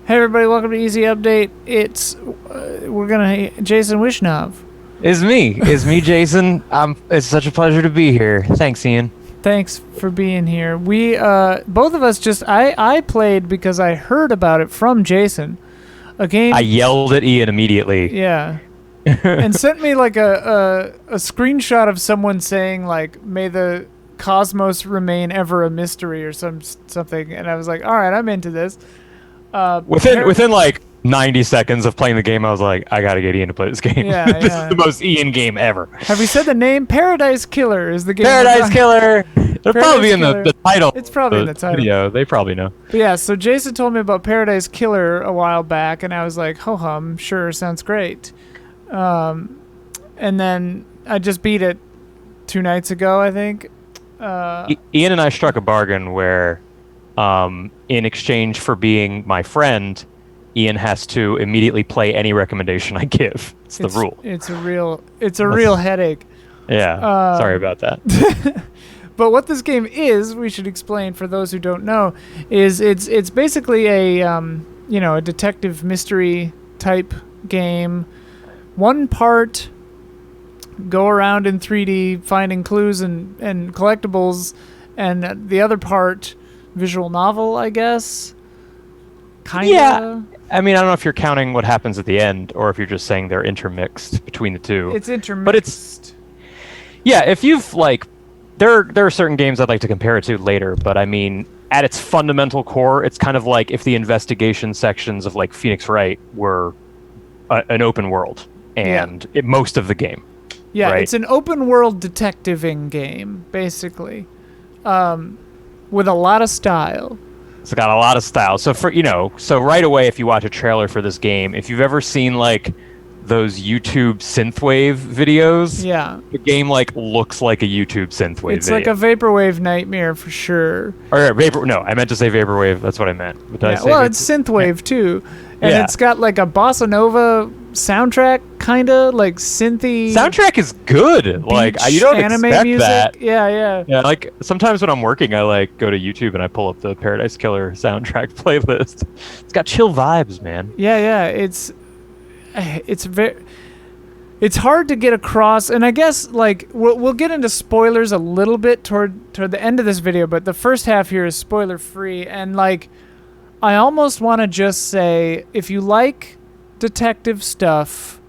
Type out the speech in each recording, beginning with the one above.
Hey everybody, welcome to Easy Update. Jason Wishnov. It's me, Jason. It's such a pleasure to be here. Thanks, Ian. Thanks for being here. We both of us I played because I heard about it from Jason. A I game, yelled at Ian immediately. yeah, and sent me like a screenshot of someone saying like, "May the cosmos remain ever a mystery" or something, and I was like, "All right, I'm into this." Within like 90 seconds of playing the game, I was like, I gotta get Ian to play this game. Yeah, This is yeah. the most Ian game ever. Have we said the name? Paradise Killer is the game. Paradise Killer. It'll probably be in Killer. the title. It's probably in the title. Video. They probably know. But yeah, so Jason told me about Paradise Killer a while back, and I was like, ho hum, sure, sounds great. And then I just beat it 2 nights ago, I think. Ian and I struck a bargain where, in exchange for being my friend, Ian has to immediately play any recommendation I give. It's the rule. It's a real headache. Yeah. Sorry about that. But what this game is, we should explain for those who don't know, is it's basically a detective mystery type game. One part go around in 3D finding clues and collectibles, and the other part visual novel, I guess. Kinda. Yeah. I mean, I don't know if you're counting what happens at the end or if you're just saying they're intermixed between the two. It's intermixed. But yeah, if you've like there are certain games I'd like to compare it to later, but I mean, at its fundamental core, it's kind of like if the investigation sections of like Phoenix Wright were an open world and most of the game. Yeah, right? It's an open world detectiving game, basically. With a lot of style. It's got a lot of style. So so right away, if you watch a trailer for this game, if you've ever seen like those YouTube synthwave videos, the game like looks like a YouTube synthwave. It's like a vaporwave nightmare for sure. Or vapor? No, I meant to say vaporwave. That's what I meant. Well, it's synthwave too, and it's got like a bossa nova soundtrack, kinda like synthy. Soundtrack is good. Like you don't anime expect music. that. Yeah. Yeah, like sometimes when I'm working, I like go to YouTube and I pull up the Paradise Killer soundtrack playlist. It's got chill vibes, man. Yeah. It's hard to get across, and I guess like we'll get into spoilers a little bit toward the end of this video, but the first half here is spoiler free, and like I almost want to just say if you like detective stuff,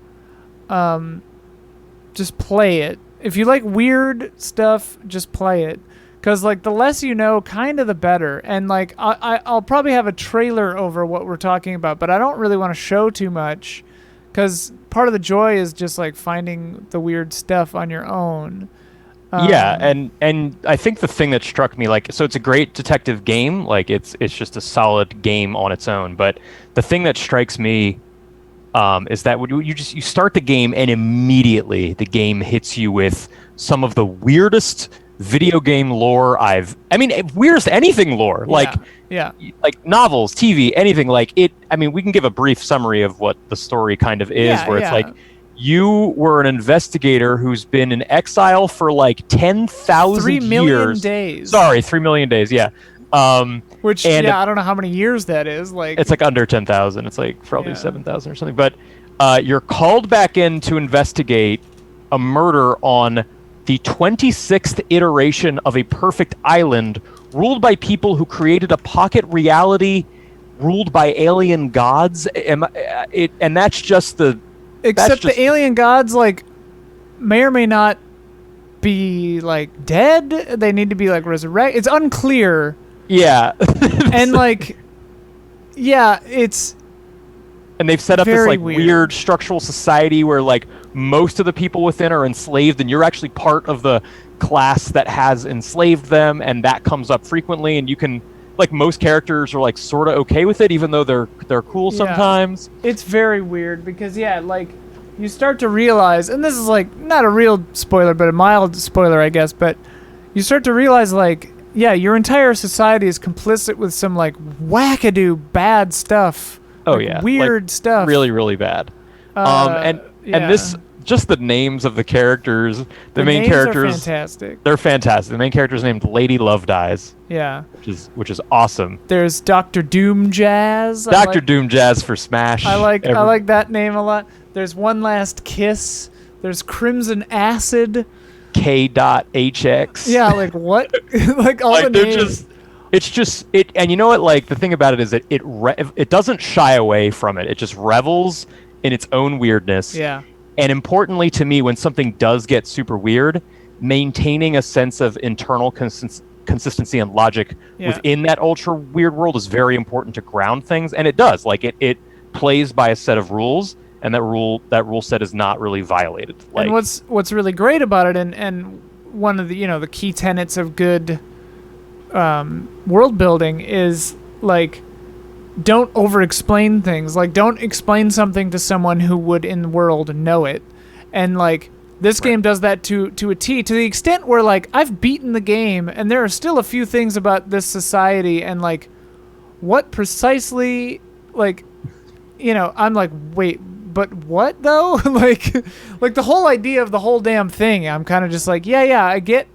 just play it. If you like weird stuff, just play it. Because, like, the less you know, kind of the better. And, like, I'll probably have a trailer over what we're talking about, but I don't really want to show too much. Because part of the joy is just, like, finding the weird stuff on your own. Yeah, and I think the thing that struck me, like, so it's a great detective game. Like, it's just a solid game on its own. But the thing that strikes me is that when you start the game and immediately the game hits you with some of the weirdest video game lore weirdest anything lore, like novels, TV, anything. Like it, I mean, we can give a brief summary of what the story kind of is, where it's like you were an investigator who's been in exile for like 10,000 3 million years. days. Sorry, 3 million days. Yeah. Which I don't know how many years that is. Like it's like under 10,000. It's like probably 7,000 or something. But you're called back in to investigate a murder on the 26th iteration of a perfect island ruled by people who created a pocket reality ruled by alien gods. And that's just the... Except the alien gods, like, may or may not be, like, dead. They need to be, like, resurrected. It's unclear. Yeah. And, like, it's... And they've set up this like weird structural society where like most of the people within are enslaved, and you're actually part of the class that has enslaved them, and that comes up frequently. And you can, like, most characters are like sort of okay with it, even though they're cool sometimes. It's very weird because like you start to realize, and this is like not a real spoiler, but a mild spoiler, I guess. But you start to realize like your entire society is complicit with some like wackadoo bad stuff. Oh weird like, stuff, really, really bad. And just the names of the characters. The The main names are characters, fantastic. they're fantastic. The main character is named Lady Love Dies, Yeah. which is awesome. There's Doctor Doom Jazz. Doctor Doom Jazz for Smash. I like that name a lot. There's One Last Kiss. There's Crimson Acid. K.HX. Yeah, like what? Like all like the they're names. it's just it, and you know what? Like the thing about it is that it doesn't shy away from it. It just revels in its own weirdness. Yeah. And importantly to me, when something does get super weird, maintaining a sense of internal consistency and logic within that ultra weird world is very important to ground things, and it does. Like it plays by a set of rules, and that rule set is not really violated. Like, and what's really great about it, and one of the the key tenets of good world building is like don't over-explain things. Like don't explain something to someone who would in the world know it, and like this game does that to a T, to the extent where like I've beaten the game and there are still a few things about this society and like what precisely like I'm like, wait, but what though? like the whole idea of the whole damn thing, I'm kind of just like, yeah, I get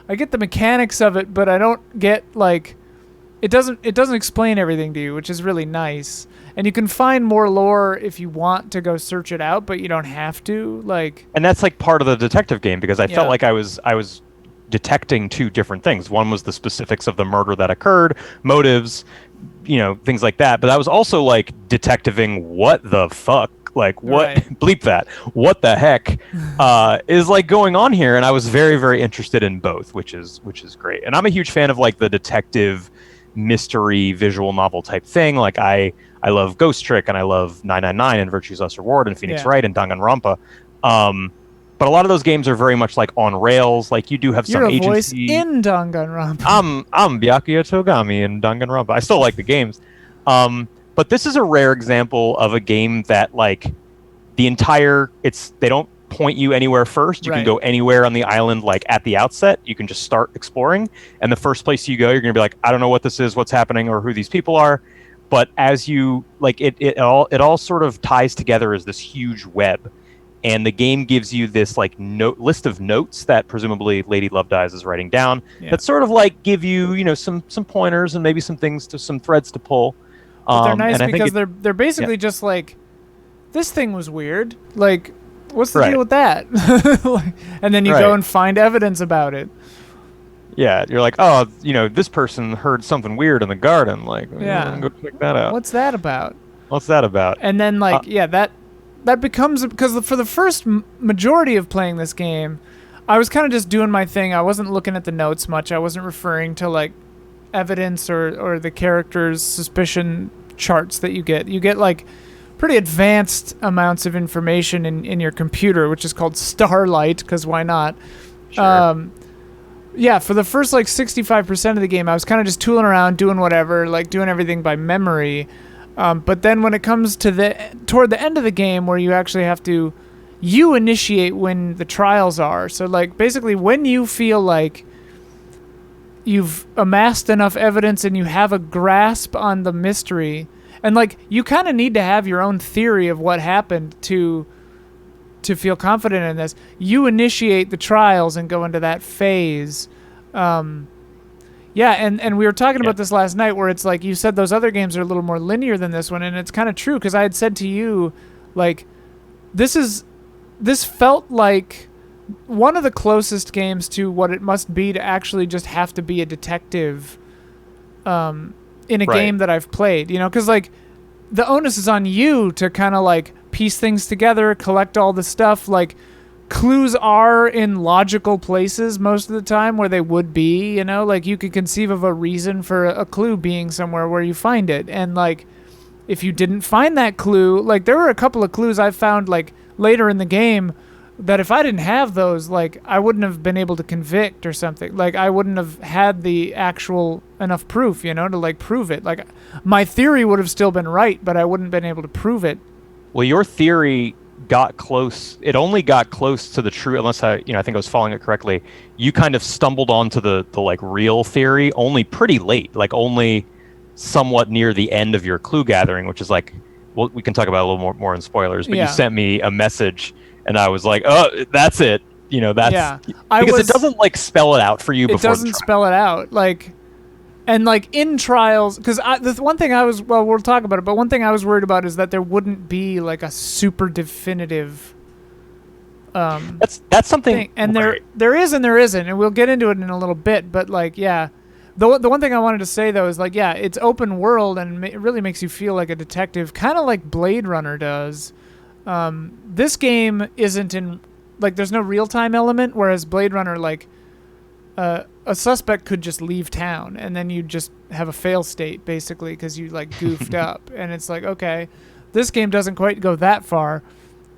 the mechanics of it, but I don't get like it doesn't explain everything to you, which is really nice. And you can find more lore if you want to go search it out, but you don't have to. Like, and that's like part of the detective game, because I felt like I was detecting two different things. One was the specifics of the murder that occurred, motives, things like that. But I was also like detectiving what the fuck, like what bleep that, what the heck is like going on here. And I was very, very interested in both, which is great. And I'm a huge fan of like the detective mystery visual novel type thing. Like I love Ghost Trick, and I love 999 and Virtue's Last Reward and Phoenix Wright and Danganronpa. But a lot of those games are very much like on rails. Like you do have some agency. You're a voice in Danganronpa. I'm Byakuya Togami in Danganronpa. I still like the games. But this is a rare example of a game that like they don't point you anywhere first. You can go anywhere on the island, like at the outset. You can just start exploring, and the first place you go, you're gonna be like, I don't know what this is, what's happening, or who these people are. But as you like it all sort of ties together as this huge web, and the game gives you this like list of notes that presumably Lady Love Dies is writing down that sort of like give you some pointers and maybe some threads to pull. But they're nice because they're basically just like, this thing was weird. Like, what's the deal with that? And then you go and find evidence about it. Yeah, you're like, oh, this person heard something weird in the garden. Like, go check that out. What's that about? And then like, that becomes, because for the first majority of playing this game, I was kind of just doing my thing. I wasn't looking at the notes much. I wasn't referring to like evidence or the character's suspicion charts that you get. You get like pretty advanced amounts of information in your computer, which is called Starlight, because why not? Sure. For the first like 65% of the game, I was kind of just tooling around, doing whatever, like doing everything by memory. But then when it comes to toward the end of the game, where you actually have to, you initiate when the trials are. So like basically when you feel like you've amassed enough evidence and you have a grasp on the mystery, and like you kind of need to have your own theory of what happened to feel confident in this. You initiate the trials and go into that phase. And we were talking about this last night, where it's like you said those other games are a little more linear than this one, and it's kind of true, because I had said to you, like, this felt like one of the closest games to what it must be to actually just have to be a detective in a game that I've played, because like the onus is on you to kind of like piece things together, collect all the stuff. Like clues are in logical places most of the time where they would be, like you could conceive of a reason for a clue being somewhere where you find it. And like if you didn't find that clue, like there were a couple of clues I found like later in the game that if I didn't have those, like I wouldn't have been able to convict or something. Like I wouldn't have had the actual enough proof, to like prove it. Like my theory would have still been right, but I wouldn't have been able to prove it. Well, your theory got close. It only got close to the true, unless I think I was following it correctly. You kind of stumbled onto the like real theory only pretty late, like only somewhat near the end of your clue gathering, which is like, well, we can talk about it a little more in spoilers, but you sent me a message and I was like, oh, that's it. That's Yeah. because it doesn't like spell it out for you. It doesn't spell it out and in trials, because the one thing we'll talk about it, but one thing I was worried about is that there wouldn't be like a super definitive that's something thing. And right. there is and there isn't, and we'll get into it in a little bit, but the one thing I wanted to say though is it's open world, and it really makes you feel like a detective, kind of like Blade Runner does. This game isn't in there's no real-time element, whereas Blade Runner a suspect could just leave town, and then you just have a fail state basically because you goofed up, and it's okay, this game doesn't quite go that far,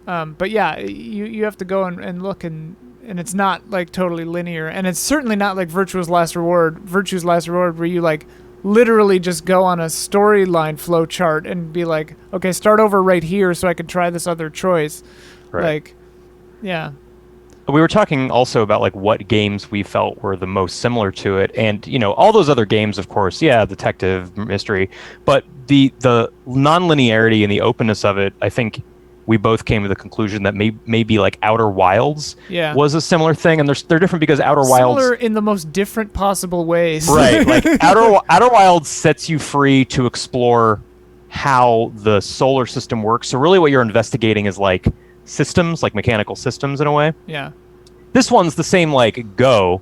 but yeah, you have to go and look, and it's not totally linear, and it's certainly not like Virtue's Last Reward where you literally just go on a storyline flow chart and be okay, start over right here so I can try this other choice. Right. Yeah. We were talking also about what games we felt were the most similar to it, and all those other games, of course, detective, mystery, but the non-linearity and the openness of it, I think we both came to the conclusion that maybe Outer Wilds was a similar thing, and they're different because Outer Wilds similar in the most different possible ways. Right, Outer Wilds sets you free to explore how the solar system works. So really, what you're investigating is systems, mechanical systems in a way. Yeah. This one's the same Go,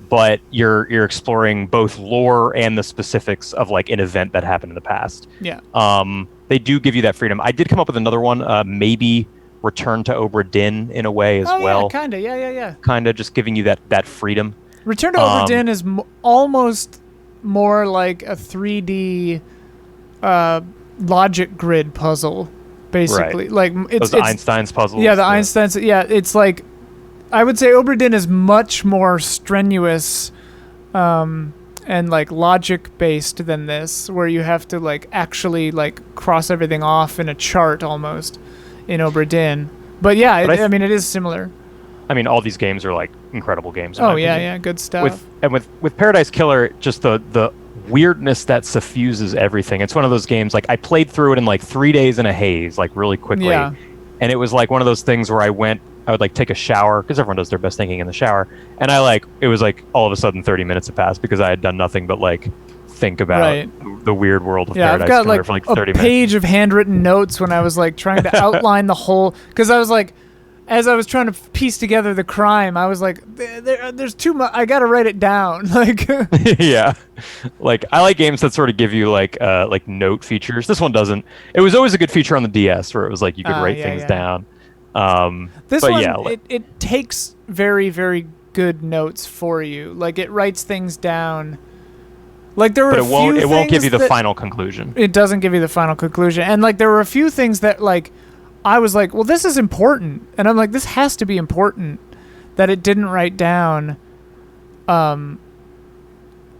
but you're exploring both lore and the specifics of an event that happened in the past. Yeah. They do give you that freedom. I did come up with another one, maybe Return to Obra Dinn in a way as well. Yeah, kinda. Yeah. Kinda just giving you that freedom. Return to Obra Dinn is almost more like a 3D logic grid puzzle. Basically, right. It's Einstein's puzzles. Yeah, Einstein's. Yeah, it's I would say Obra Dinn is much more strenuous, and logic based than this, where you have to actually cross everything off in a chart almost in Obra Dinn. But yeah, I mean, it is similar. I mean, all these games are incredible games. Oh yeah, good stuff. With Paradise Killer, just the weirdness that suffuses everything. It's one of those games I played through it in 3 days in a haze, really quickly. Yeah. And it was one of those things where I would take a shower, because everyone does their best thinking in the shower, and it was all of a sudden 30 minutes had passed because I had done nothing but think about the weird world of Paradise Killer for 30 minutes. A page of handwritten notes when I was trying to outline the whole, because I was as I was trying to piece together the crime, I was there's too much, I gotta write it down. Yeah, I like games that sort of give you note features. This one doesn't. It was always a good feature on the DS where it was you could write things down. This one, it takes very, very good notes for you. It writes things down. There were it won't give you the final conclusion. It doesn't give you the final conclusion. And there were a few things that I was well, this is important. And I'm this has to be important that it didn't write down. And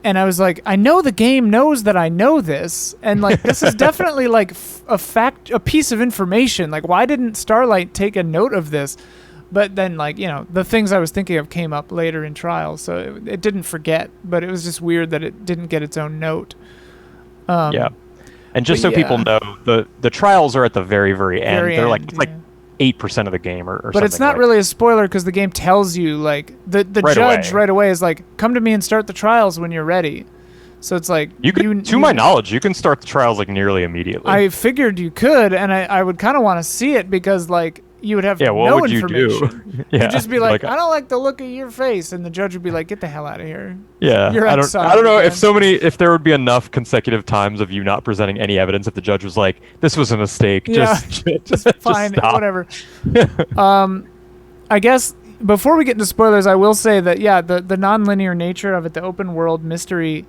I was I know the game knows that I know this. And this is definitely a piece of information. Why didn't Starlight take a note of this? But then the things I was thinking of came up later in trials. So it didn't forget, but it was just weird that it didn't get its own note. Yeah. And just so people know, the trials are at the very, very end. They're it's 8% of the game or something. But it's not really a spoiler because the game tells you, the right judge away. Right away is come to me and start the trials when you're ready. So it's to my knowledge, you can start the trials nearly immediately. I figured you could, and I would kind of want to see it because you would have no information. You'd just be I don't like the look of your face, and the judge would be get the hell out of here. Yeah, I don't know if there would be enough consecutive times of you not presenting any evidence if the judge was this was a mistake. Yeah, just fine, stop. Whatever. I guess before we get into spoilers, I will say that the non-linear nature of it, the open world mystery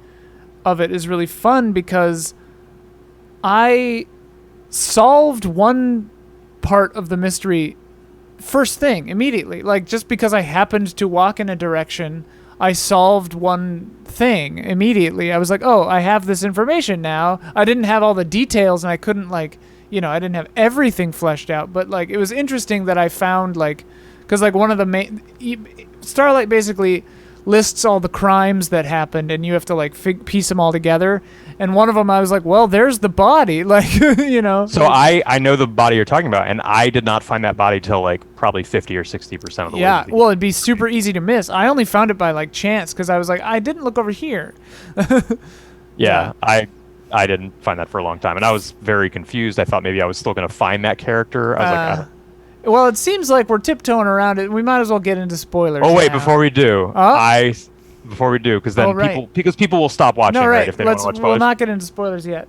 of it, is really fun because I solved one part of the mystery first thing immediately. Just because I happened to walk in a direction, I solved one thing immediately. I was oh, I have this information now. I didn't have all the details, and I couldn't I didn't have everything fleshed out, but it was interesting that I found because one of the main Starlight basically lists all the crimes that happened, and you have to piece them all together. And one of them, I was like, well, there's the body, like, you know. So I know the body you're talking about, and I did not find that body till like probably 50 or 60% of the way. Yeah, well, it'd be super easy to miss. I only found it by like chance because I was like, I didn't look over here. Yeah, I didn't find that for a long time, and I was very confused. I thought maybe I was still going to find that character. I was like, I don't... Well, it seems like we're tiptoeing around it. We might as well get into spoilers. Oh wait, now. before we do, because then people will stop watching, right? If they don't want to watch spoilers. We'll not get into spoilers yet.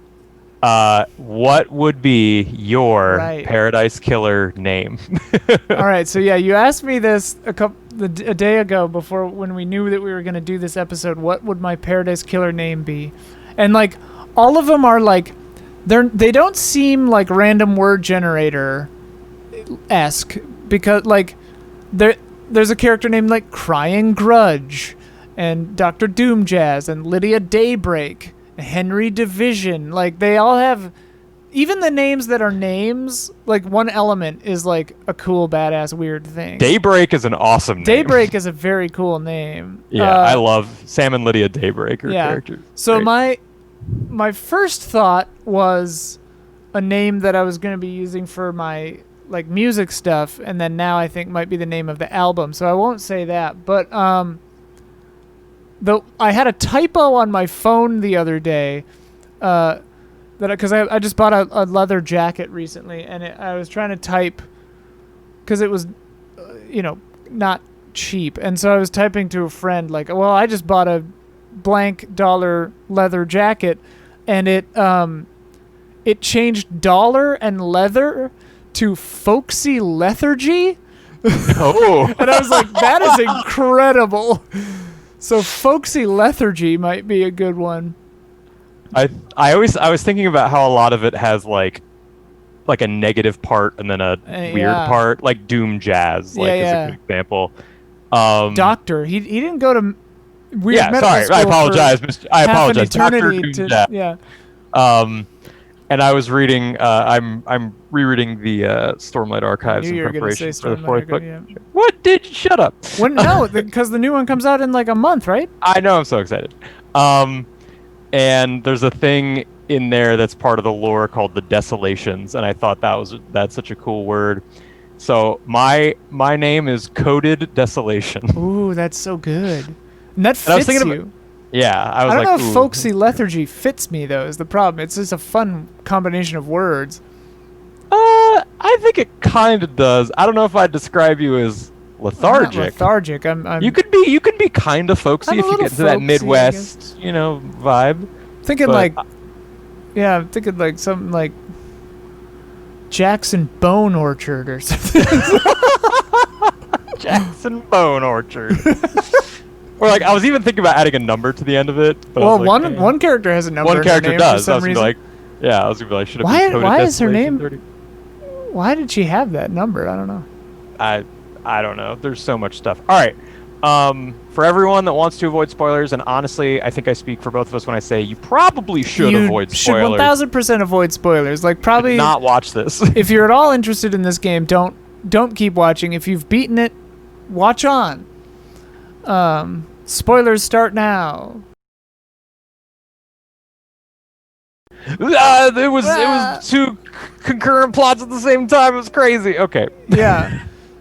What would be your Paradise Killer name? All right, so yeah, you asked me this a day ago before when we knew that we were going to do this episode. What would my Paradise Killer name be? And like all of them are like they don't seem like random word generator esque because like there's a character named like Crying Grudge and Dr. Doom Jazz and Lydia Daybreak, Henry Division. Like they all have, even the names that are names, like one element is like a cool, badass, weird thing. Daybreak is an awesome name. Daybreak is a very cool name. Yeah, I love Sam and Lydia Daybreak characters. So great. my first thought was a name that I was going to be using for my like music stuff, and then now I think might be the name of the album. So I won't say that, but though I had a typo on my phone the other day, because I just bought a leather jacket recently, and I was trying to type because it was, not cheap, and so I was typing to a friend like, well, I just bought a blank dollar leather jacket, and it changed dollar and leather to folksy lethargy. Oh. And I was like, that is incredible. So folksy lethargy might be a good one. I was thinking about how a lot of it has like a negative part and then a weird part, like Doom Jazz, is a good example. Doctor, he didn't go to weird medical sorry, school. I apologize. I apologize. Dr. Doom Jazz. Yeah. And I was reading. I'm rereading the Stormlight Archives in preparation for the fourth book. Yeah. What? Shut up. No, because the new one comes out in like a month, right? I know. I'm so excited. And there's a thing in there that's part of the lore called the Desolations, and I thought that's such a cool word. So my name is Coded Desolation. Ooh, that's so good. And that fits you. Yeah, I don't know if folksy lethargy fits me though. Is the problem? It's just a fun combination of words. I think it kind of does. I don't know if I'd describe you as lethargic. I'm not lethargic. I'm. You could be kind of folksy if you get into that Midwest, vibe. Thinking I'm thinking like something like Jackson Bone Orchard or something. Jackson Bone Orchard. Or like I was even thinking about adding a number to the end of it. But well, one character has a number. One character does. I was gonna be like, should have been why is her name? 30? Why did she have that number? I don't know. I don't know. There's so much stuff. All right. For everyone that wants to avoid spoilers, and honestly, I think I speak for both of us when I say you probably should avoid spoilers. You should 1000% avoid spoilers. Like probably not watch this. If you're at all interested in this game, don't keep watching. If you've beaten it, watch on. Spoilers start now. It was two concurrent plots at the same time. It was crazy. Okay.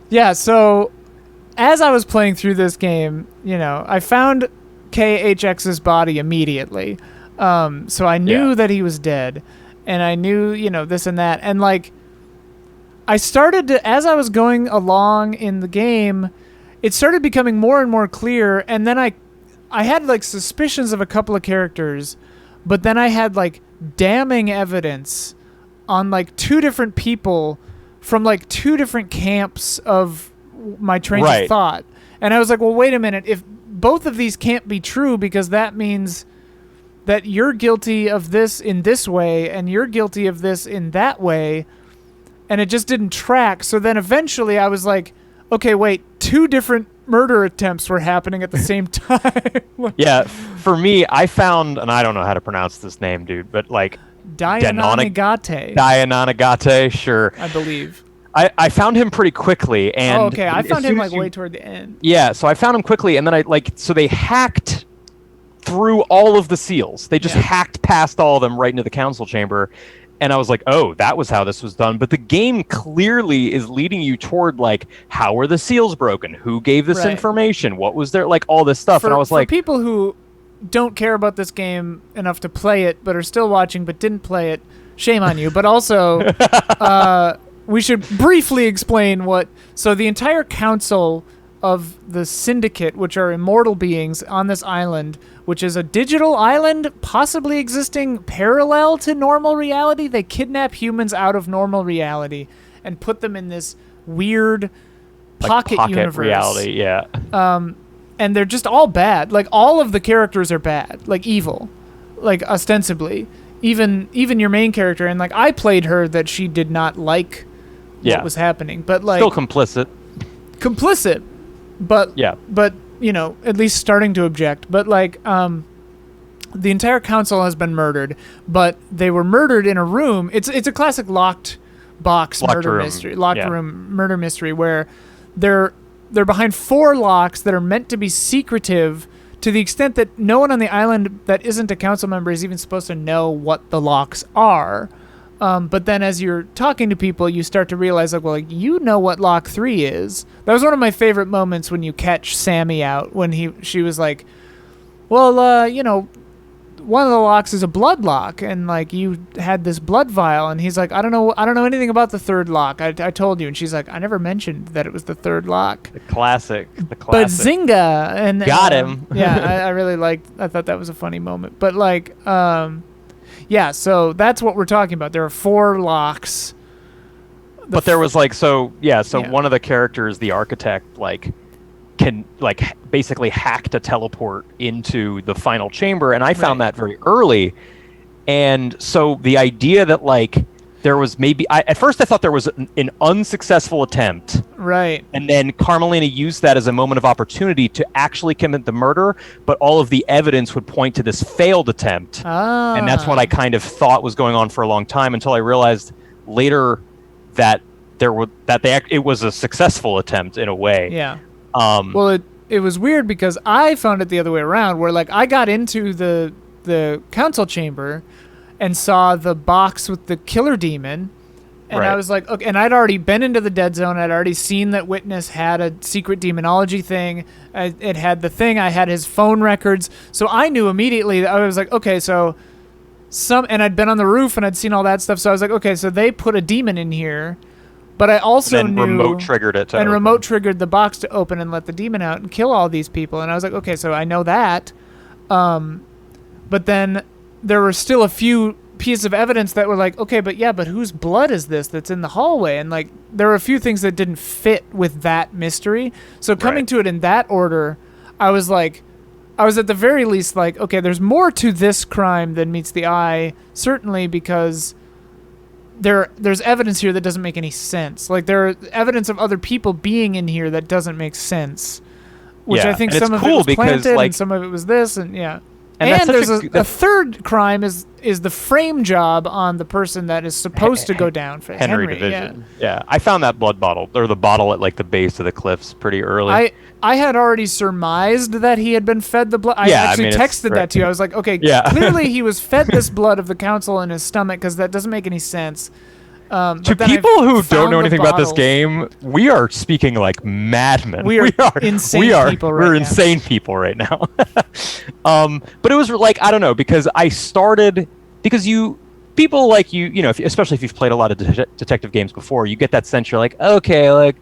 Yeah. So, as I was playing through this game, I found KHX's body immediately. So I knew that he was dead, and I knew this and that, and like I started to, as I was going along in the game, it started becoming more and more clear, and then I had like suspicions of a couple of characters, but then I had like damning evidence on like two different people from like two different camps of my train of thought. And I was like, well, wait a minute. If both of these can't be true, because that means that you're guilty of this in this way and you're guilty of this in that way. And it just didn't track. So then eventually I was like, okay, wait, two different murder attempts were happening at the same time. Yeah, for me, I found, and I don't know how to pronounce this name, dude, but like Dayanagate, sure. I believe. I found him pretty quickly, and I found him like way toward the end. Yeah, so I found him quickly, and then so they hacked through all of the seals. They just Yeah. hacked past all of them right into the council chamber. And I was like, oh, that was how this was done. But the game clearly is leading you toward, like, how were the seals broken? Who gave this Right. information? What was there? Like, all this stuff. And I was for like, people who don't care about this game enough to play it, but are still watching but didn't play it, shame on you. But also, we should briefly explain what. So the entire council of the Syndicate, which are immortal beings on this island, which is a digital island possibly existing parallel to normal reality. They kidnap humans out of normal reality and put them in this weird pocket universe. reality, yeah. And they're just all bad. Like, all of the characters are bad, like evil, like ostensibly. Even your main character, and like I played her that she did not like what was happening, but like still complicit, but yeah, but you know, at least starting to object. But like the entire council has been murdered, but they were murdered in a room. It's a classic locked murder mystery where they're behind 4 locks that are meant to be secretive, to the extent that no one on the island that isn't a council member is even supposed to know what the locks are. But then as you're talking to people, you start to realize, like, well, like, you know what lock 3 is. That was one of my favorite moments when you catch Sammy out, when she was like, well, you know, one of the locks is a blood lock, and like you had this blood vial, and he's like, I don't know anything about the 3rd lock. I told you, and she's like, I never mentioned that it was the 3rd lock. The classic. But Zynga, and got him. Yeah, I really liked. I thought that was a funny moment. But like, yeah, so that's what we're talking about. There are 4 locks. But there was like, one of the characters, the architect, like, can like basically hack to teleport into the final chamber, and I found that very early. And so the idea that like there was maybe at first I thought there was an unsuccessful attempt, right, and then Carmelina used that as a moment of opportunity to actually commit the murder, but all of the evidence would point to this failed attempt. And that's what I kind of thought was going on for a long time, until I realized later that it was a successful attempt in a way. Yeah. Well, it was weird because I found it the other way around, where like I got into the council chamber and saw the box with the killer demon, and I was like, okay, and I'd already been into the dead zone. I'd already seen that Witness had a secret demonology thing. It had the thing. I had his phone records, so I knew immediately. I was like, okay, so and I'd been on the roof and I'd seen all that stuff. So I was like, okay, so they put a demon in here. But I also knew remote triggered it to and open. Remote triggered the box to open and let the demon out and kill all these people. And I was like, okay, so I know that. But then there were still a few pieces of evidence that were like, okay, but whose blood is this that's in the hallway? And like, there were a few things that didn't fit with that mystery. So coming to it in that order, I was at the very least like, okay, there's more to this crime than meets the eye, certainly because there's evidence here that doesn't make any sense. Like, there are evidence of other people being in here that doesn't make sense. Which I think some of it was planted, and some of it was this, and yeah. And there's a third crime is the frame job on the person that is supposed to go down for Henry Division. Yeah, I found that blood bottle, or the bottle at like the base of the cliffs, pretty early. I had already surmised that he had been fed the blood. I actually texted that to you. I was like, okay, clearly he was fed this blood of the council in his stomach, because that doesn't make any sense. To people who don't know anything about this game, we are speaking like madmen. We are insane people right now. We're insane people right now. But it was like, I don't know, because people like you know, especially if you've played a lot of detective games before, you get that sense you're like, okay, like,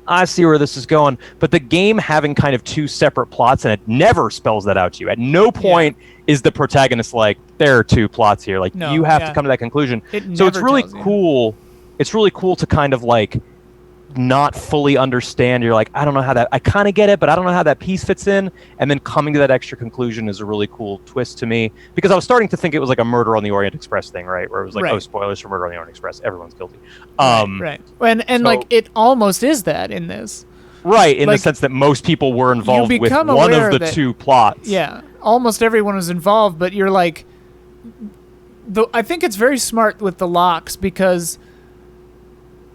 I see where this is going. But the game having kind of 2 separate plots, and it never spells that out to you. At no point is the protagonist like, there are 2 plots here. Like, you have to come to that conclusion. So it's really cool. It's really cool to kind of like not fully understand. You're like, I don't know how I kind of get it, but I don't know how that piece fits in. And then coming to that extra conclusion is a really cool twist to me, because I was starting to think it was like a Murder on the Orient Express thing, right? Where it was like, oh, spoilers for Murder on the Orient Express. Everyone's guilty. Right. And so, like, it almost is that in this. Right, in the sense that most people were involved with one of the 2 plots. Yeah, almost everyone was involved, but you're like, I think it's very smart with the locks, because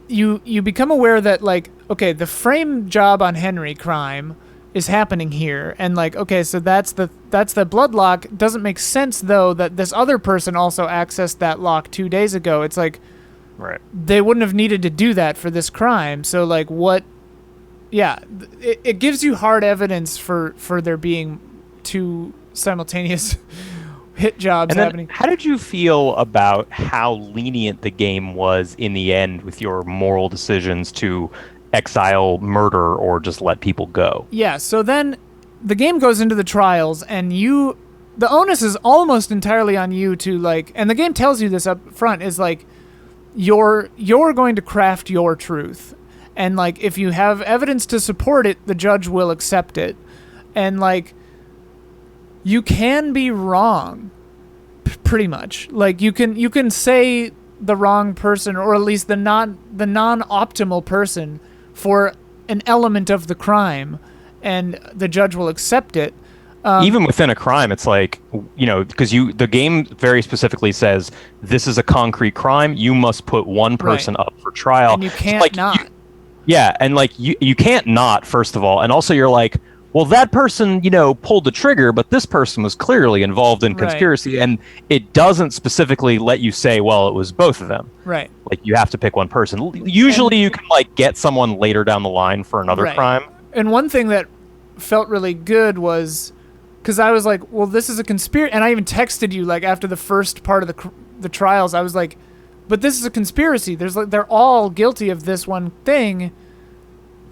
you become aware that, like, okay, the frame job on Henry crime is happening here. And like, okay, so that's the blood lock. Doesn't make sense though that this other person also accessed that lock 2 days ago. It's like, Right. they wouldn't have needed to do that for this crime. So like, what? Yeah, it gives you hard evidence for there being two simultaneous hit jobs And then, happening. how did you feel about how lenient the game was in the end with your moral decisions to exile, murder, or just let people go? Yeah, so then the game goes into the trials, and the onus is almost entirely on you to like, and the game tells you this up front, is like, you're going to craft your truth. And like, if you have evidence to support it, the judge will accept it. And like, you can be wrong, pretty much. Like, you can say the wrong person, or at least the non-optimal person for an element of the crime, and the judge will accept it. Even within a crime, it's like, because the game very specifically says this is a concrete crime. You must put one person up for trial. And you can't not. Yeah, and like you can't not, first of all, and also you're like, well, that person, pulled the trigger, but this person was clearly involved in conspiracy, and it doesn't specifically let you say, well, it was both of them. Right. Like, you have to pick one person. Usually you can like get someone later down the line for another crime. And one thing that felt really good was, because I was like, well, this is a conspiracy, and I even texted you like after the first part of the trials, I was like, but this is a conspiracy. They're all guilty of this one thing.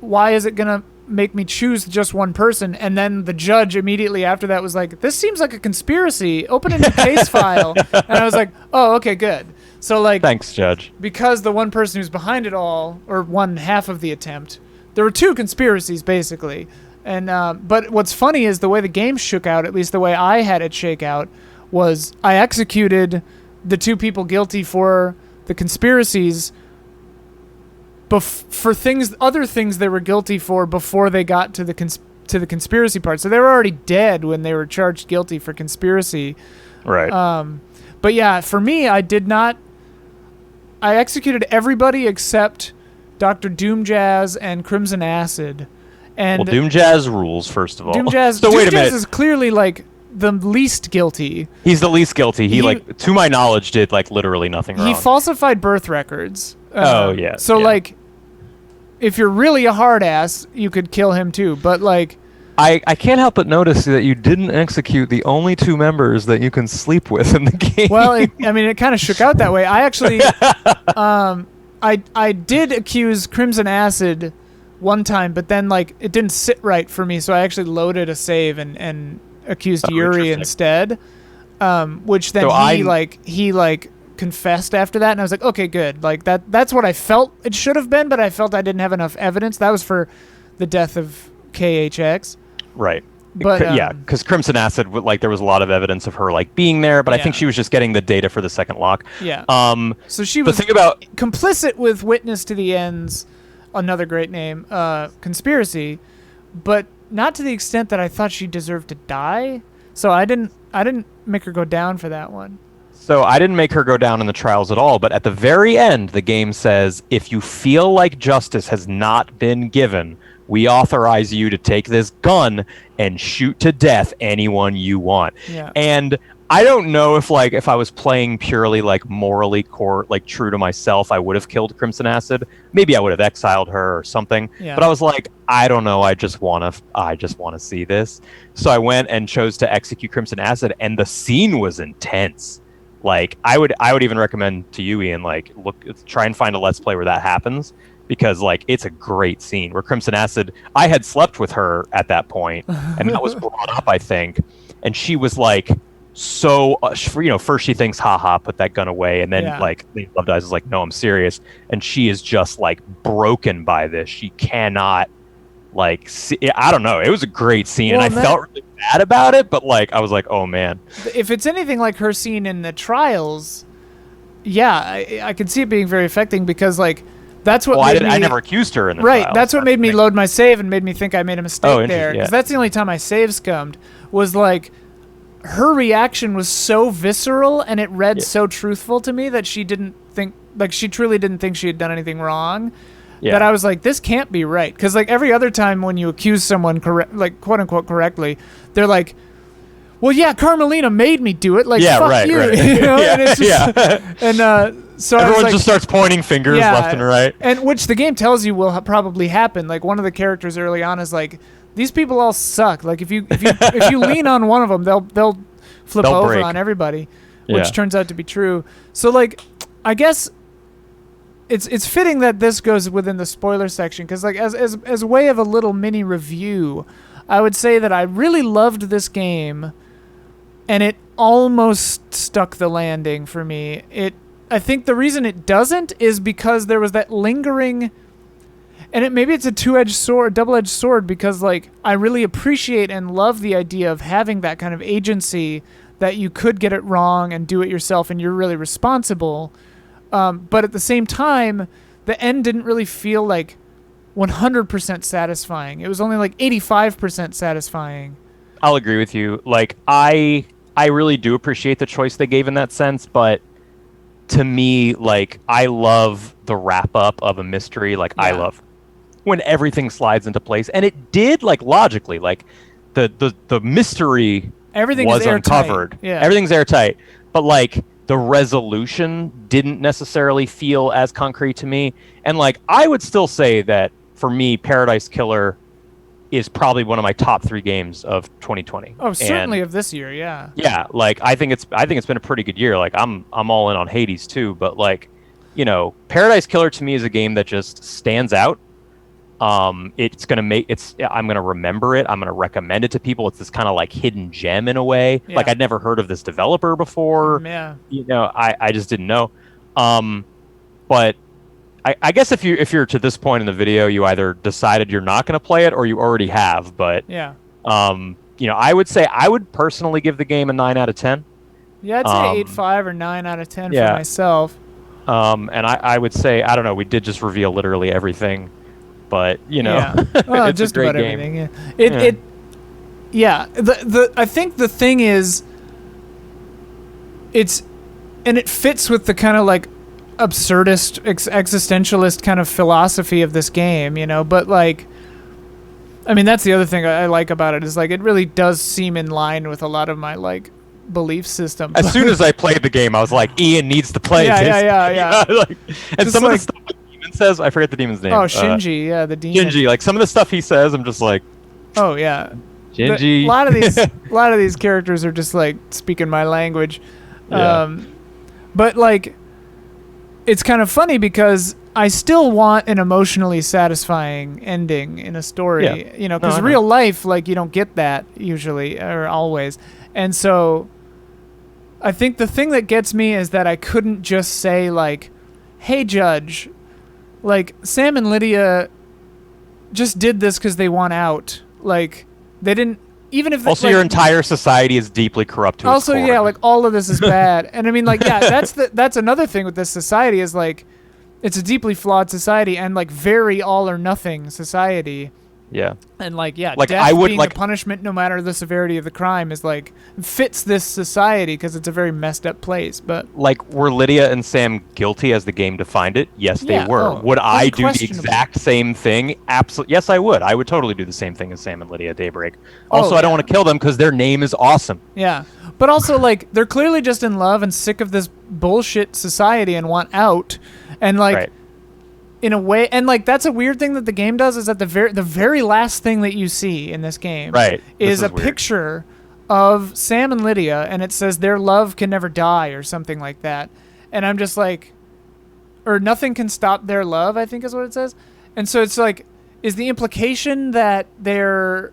Why is it gonna make me choose just one person? And then the judge immediately after that was like, this seems like a conspiracy. Open a new case file. And I was like, oh, okay, good. So like, thanks, Judge. Because the one person who's behind it all, or one half of the attempt, there were two conspiracies basically. And but what's funny is the way the game shook out, at least the way I had it shake out, was I executed the two people guilty for the conspiracies for other things they were guilty for before they got to the conspiracy part. So they were already dead when they were charged guilty for conspiracy. Right. But yeah, for me, I executed everybody except Dr. Doomjazz and Crimson Acid. And well, Doomjazz rules, first of all. Doomjazz is clearly like the least guilty. He's the least guilty. He like, to my knowledge, did like literally nothing wrong. He falsified birth records. Yeah. So like, if you're really a hard ass, you could kill him too. But like, I can't help but notice that you didn't execute the only two members that you can sleep with in the game. Well, it kind of shook out that way. I actually, I did accuse Crimson Acid one time, but then like it didn't sit right for me, so I actually loaded a save and accused Yuri instead. Which then he confessed after that, and I was like, okay, good. Like that's what I felt it should have been, but I felt I didn't have enough evidence. That was for the death of KHX. Right. But yeah, because Crimson Acid, like, there was a lot of evidence of her like being there, but I think she was just getting the data for the second lock. Yeah. So she was complicit with Witness to the Ends, another great name, conspiracy, but not to the extent that I thought she deserved to die. So I didn't make her go down for that one. So I didn't make her go down in the trials at all, but at the very end, the game says, if you feel like justice has not been given, we authorize you to take this gun and shoot to death anyone you want. Yeah. And I don't know if I was playing purely like morally true to myself, I would have killed Crimson Acid. Maybe I would have exiled her or something. Yeah. But I was like, I don't know. I just want to see this. So I went and chose to execute Crimson Acid, and the scene was intense. Like, I would even recommend to you, Ian, like, try and find a Let's Play where that happens, because like it's a great scene where Crimson Acid, I had slept with her at that point, and that was brought up, I think, and she was like, so first she thinks, haha, put that gun away, and then like Loved Eyes is like, no, I'm serious, and she is just like broken by this. She cannot like see, I don't know, it was a great scene. Well, and I felt really bad about it, but like I was like, oh man, if it's anything like her scene in the trials, I could see it being very affecting, because like that's what I never accused her in the trials. That's what made me load my save and made me think I made a mistake there, because that's the only time I save scummed, was like her reaction was so visceral and it read so truthful to me that she truly didn't think she had done anything wrong. Yeah. that I was like, this can't be right. Because like every other time when you accuse someone like quote unquote correctly, they're like, well, yeah, Carmelina made me do it. Like, Yeah, fuck right, you. right. You know? Yeah, And it's just, yeah. and so I was Everyone like, just starts pointing fingers left and right. and which the game tells you will probably happen. Like one of the characters early on is like, these people all suck. Like if you if you lean on one of them, they'll flip They'll over break. on everybody, which Yeah. turns out to be true. So like, I guess it's fitting that this goes within the spoiler section because like as a way of a little mini review, I would say that I really loved this game, and it almost stuck the landing for me. I think the reason it doesn't is because there was that lingering, and maybe it's a double-edged sword, because like I really appreciate and love the idea of having that kind of agency that you could get it wrong and do it yourself and you're really responsible. But at the same time, the end didn't really feel like 100% satisfying. It was only like 85% satisfying. I'll agree with you. Like I really do appreciate the choice they gave in that sense, but to me, like I love the wrap up of a mystery. Like I love when everything slides into place, and it did, like logically, like the mystery Everything was is airtight. uncovered. Yeah. Everything's airtight, but like the resolution didn't necessarily feel as concrete to me. And like I would still say that for me, Paradise Killer is probably one of my top 3 games of 2020. Oh, certainly and of this year, yeah. yeah, like I think it's been a pretty good year. Like I'm all in on Hades too, but like, you know, Paradise Killer to me is a game that just stands out. I'm gonna remember it. I'm gonna recommend it to people. It's this kind of like hidden gem in a way. Yeah. Like I'd never heard of this developer before. Yeah. You know, I just didn't know. But I guess if you're to this point in the video, you either decided you're not going to play it or you already have. But Yeah. you know, I would say I would personally give the game a 9 out of 10. Yeah, I'd say 8.5 or 9 out of 10 yeah. for myself. And I would say, I don't know, we did just reveal literally everything, but you know, Yeah. Well, it's just a great about game. everything. Yeah. I think the thing is, it fits with the kind of like absurdist, existentialist kind of philosophy of this game, you know. But like, I mean, that's the other thing I like about it, is like it really does seem in line with a lot of my like belief system. As soon as I played the game, I was like, Ian needs to play this. Yeah. Like, and Just some like, of the stuff the demon says, I forget the demon's name. oh, Shinji, the demon. Shinji, like some of the stuff he says, I'm just like, Oh yeah. Shinji. A lot of these characters are just like speaking my language. Yeah. But like, it's kind of funny because I still want an emotionally satisfying ending in a story, Yeah. you know, No, because I know. real life, like, you don't get that usually or always. And so I think the thing that gets me is that I couldn't just say like, hey, Judge, like Sam and Lydia just did this because they want out. Like, they didn't, even if Also, like, your entire society is deeply corrupt to its also, core. yeah, like all of this is bad. And I mean, like, yeah, that's another thing with this society, is like, it's a deeply flawed society and like very all or nothing society. Yeah. And like, yeah, Like, death I would, being like- the punishment no matter the severity of the crime is like, fits this society because it's a very messed up place. But Like, were Lydia and Sam guilty as the game defined it? Yes, they Yeah, were. oh, Would I do the unquestionably. exact same thing? Absolutely. Yes, I would. I would totally do the same thing as Sam and Lydia at Daybreak. Also, Oh, I don't yeah. want to kill them because their name is awesome. yeah, but also like, they're clearly just in love and sick of this bullshit society and want out. And like, Right. in a way, and like, that's a weird thing that the game does, is that the very last thing that you see in this game Right. This is a is weird. picture of Sam and Lydia, and it says their love can never die or something like that. And I'm just like, or nothing can stop their love, I think is what it says. And so it's like, is the implication that they're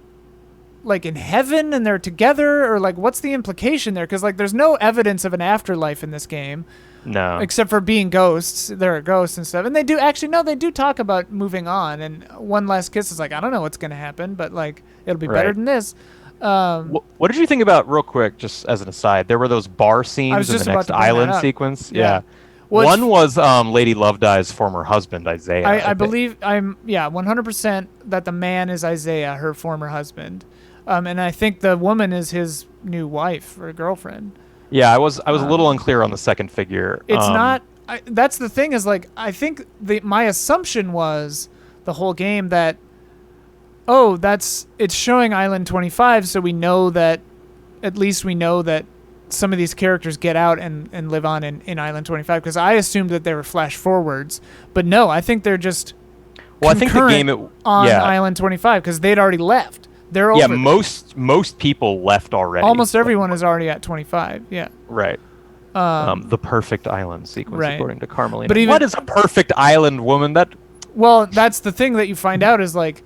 like in heaven and they're together, or like, what's the implication there? Because like, there's no evidence of an afterlife in this game. No. Except for being ghosts. There are ghosts and stuff. And they do talk about moving on. And One Last Kiss is like, I don't know what's going to happen, but like, it'll be better Right. than this. What did you think about, real quick, just as an aside, there were those bar scenes in just the about next to bring that island up. sequence? Yeah. Well, One was Lady Lovedyes' former husband, Isaiah. I think. believe 100% that the man is Isaiah, her former husband. And I think the woman is his new wife or girlfriend. Yeah, I was a little unclear on the second figure. It's not, that's the thing is like I think my assumption was the whole game that it's showing Island 25, so we know that at least we know that some of these characters get out and live on in Island 25 because I assumed that they were flash forwards, but no, I think they're just I think the game on Island 25 because they'd already left. They're over. Yeah, most people left already. Almost everyone is already at 25. Yeah. Right. The perfect island sequence, right. According to Carmelina. But what is a perfect island, woman? Well, that's the thing that you find out is like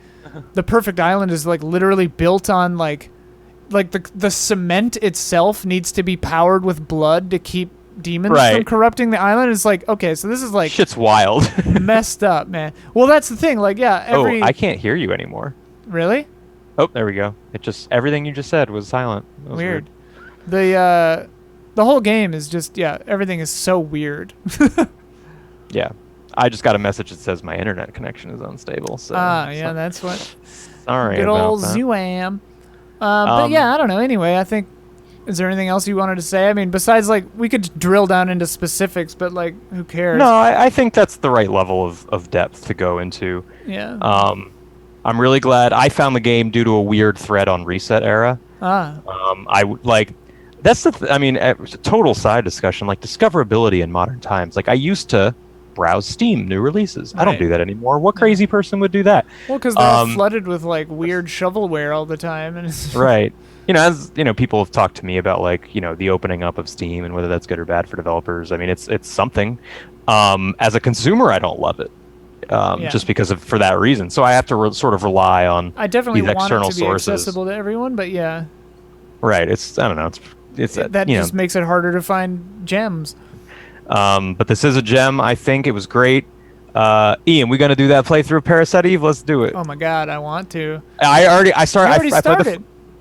the perfect island is like literally built on like the cement itself needs to be powered with blood to keep demons from corrupting the island. It's like, okay, so this is like shit's wild. Messed up, man. Well, that's the thing. Like, yeah, I can't hear you anymore. Really? Oh, there we go. Everything you just said was silent. That was weird. The whole game is just everything is so weird. Yeah. I just got a message that says my internet connection is unstable. So that's what. Sorry. Good about old that. Zoam. But yeah, I don't know. Anyway, I think. Is there anything else you wanted to say? I mean, besides like we could drill down into specifics, but like who cares? No, I think that's the right level of depth to go into. Yeah. I'm really glad I found the game due to a weird thread on Reset Era. That's I mean, it's a total side discussion, like discoverability in modern times. Like I used to browse Steam new releases. I don't do that anymore. What crazy person would do that? Well, because they're flooded with like weird shovelware all the time, and it's right. As people have talked to me about like the opening up of Steam and whether that's good or bad for developers. I mean, it's something. As a consumer, I don't love it. Just because for that reason. So I have to sort of rely on I definitely these want external it to be sources. accessible to everyone, but yeah. Right. I don't know. It's that just makes it harder to find gems. But this is a gem. I think it was great. Ian, we gonna do that playthrough of Parasite Eve? Let's do it. Oh my god, I want to. I already started.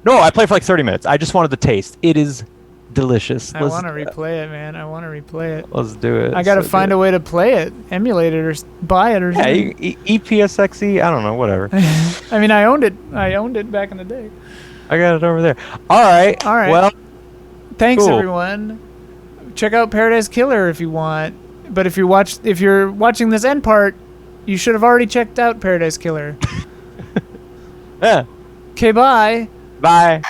I played for like 30 minutes. I just wanted the taste. It is delicious. I want to replay it, man. I want to replay it. Let's do it. I got to find a way to play it, emulate it, or buy it, or something. EPSXE. I don't know. Whatever. I mean, I owned it back in the day. I got it over there. All right. Well, thanks cool. everyone. Check out Paradise Killer if you want. But if you're watching this end part, you should have already checked out Paradise Killer. Yeah. Okay, bye. Bye.